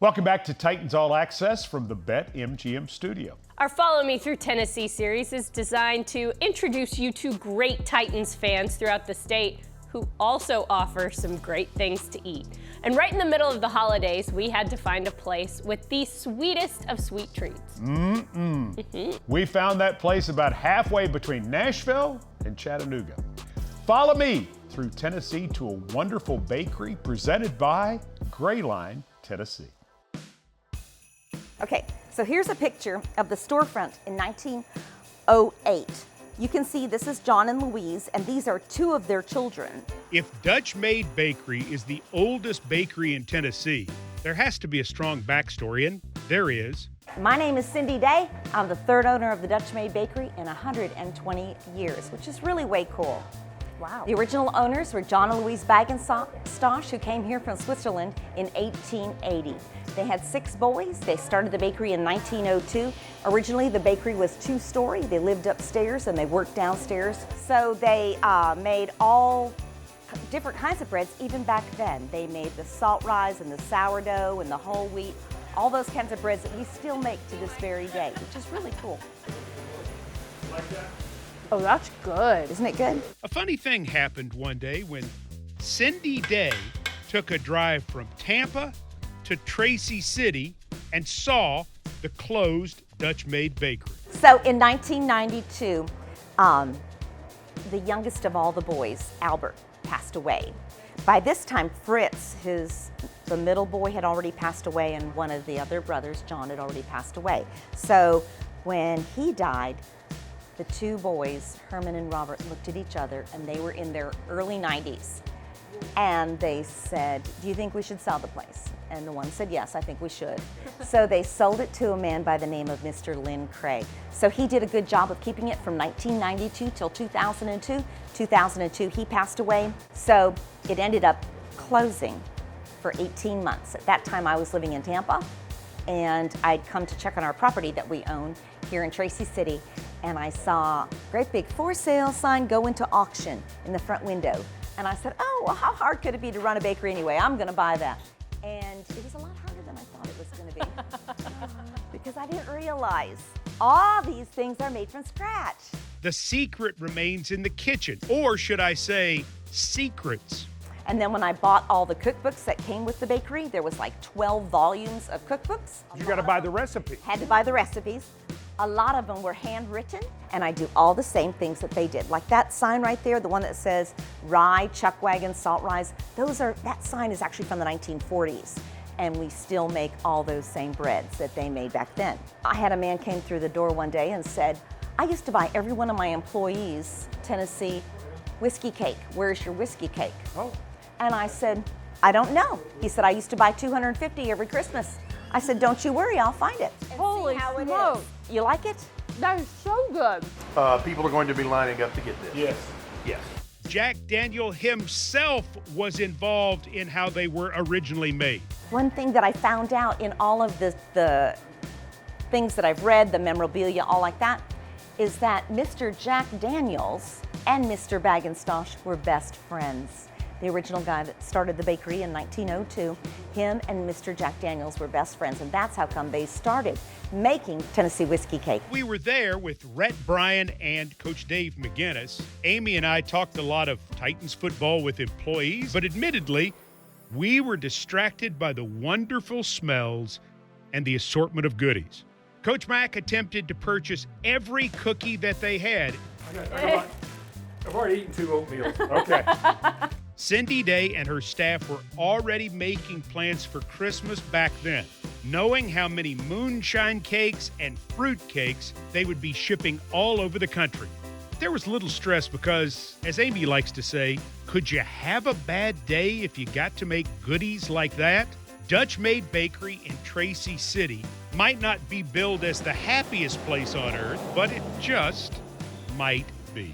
Welcome back to Titans All Access from the BetMGM studio. Our Follow Me Through Tennessee series is designed to introduce you to great Titans fans throughout the state who also offer some great things to eat. And right in the middle of the holidays, we had to find a place with the sweetest of sweet treats. We found that place about halfway between Nashville and Chattanooga. Follow me through Tennessee to a wonderful bakery presented by Grayline, Tennessee. Okay, so here's a picture of the storefront in 1908. You can see this is John and Louise, and these are two of their children. If Dutch-Maid Bakery is the oldest bakery in Tennessee, there has to be a strong backstory, and there is. My name is Cindy Day. I'm the third owner of the Dutch-Maid Bakery in 120 years, which is really way cool. Wow. The original owners were John and Louise Bagenstosh, who came here from Switzerland in 1880. They had 6 boys. They started the bakery in 1902. Originally, the bakery was 2-story. They lived upstairs and they worked downstairs. So they made all different kinds of breads even back then. They made the salt rise and the sourdough and the whole wheat, all those kinds of breads that we still make to this very day, which is really cool. Like that? Oh, that's good. Isn't it good? A funny thing happened one day when Cindy Day took a drive from Tampa to Tracy City and saw the closed Dutch-Maid Bakery. So in 1992, the youngest of all the boys, Albert, passed away. By this time, Fritz, the middle boy, had already passed away, and one of the other brothers, John, had already passed away. So when he died, the 2 boys, Herman and Robert, looked at each other, and they were in their early 90s. And they said, "Do you think we should sell the place?" And the one said, "Yes, I think we should." So they sold it to a man by the name of Mr. Lynn Craig. So he did a good job of keeping it from 1992 till 2002. 2002, he passed away. So it ended up closing for 18 months. At that time, I was living in Tampa, and I'd come to check on our property that we own here in Tracy City, and I saw a great big for sale sign go into auction in the front window. And I said, "Oh, well, how hard could it be to run a bakery anyway? I'm gonna buy that." And it was a lot harder than I thought it was gonna be because I didn't realize all these things are made from scratch. The secret remains in the kitchen, or should I say, secrets. And then when I bought all the cookbooks that came with the bakery, there was like 12 volumes of cookbooks. You got to buy the recipe. Had to buy the recipes. A lot of them were handwritten, and I do all the same things that they did. Like that sign right there, the one that says rye, chuck wagon, salt rise, that sign is actually from the 1940s, and we still make all those same breads that they made back then. I had a man came through the door one day and said, "I used to buy every one of my employees Tennessee whiskey cake. Where's your whiskey cake?" Oh. And I said, "I don't know." He said, "I used to buy 250 every Christmas." I said, "Don't you worry, I'll find it." Holy smokes. You like it? That is so good. People are going to be lining up to get this. Yes. Yes. Jack Daniel himself was involved in how they were originally made. One thing that I found out in all of the things that I've read, the memorabilia, all like that, is that Mr. Jack Daniels and Mr. Bagenstosh were best friends. The original guy that started the bakery in 1902, him and Mr. Jack Daniels were best friends, and that's how come they started making Tennessee whiskey cake. We were there with Rhett Bryan and Coach Dave McGinnis. Amy and I talked a lot of Titans football with employees, but admittedly, we were distracted by the wonderful smells and the assortment of goodies. Coach Mack attempted to purchase every cookie that they had. I've already eaten 2 oatmeals. Okay. Cindy Day and her staff were already making plans for Christmas back then, knowing how many moonshine cakes and fruit cakes they would be shipping all over the country. There was little stress because, as Amy likes to say, could you have a bad day if you got to make goodies like that? Dutch-Maid Bakery in Tracy City might not be billed as the happiest place on earth, but it just might be.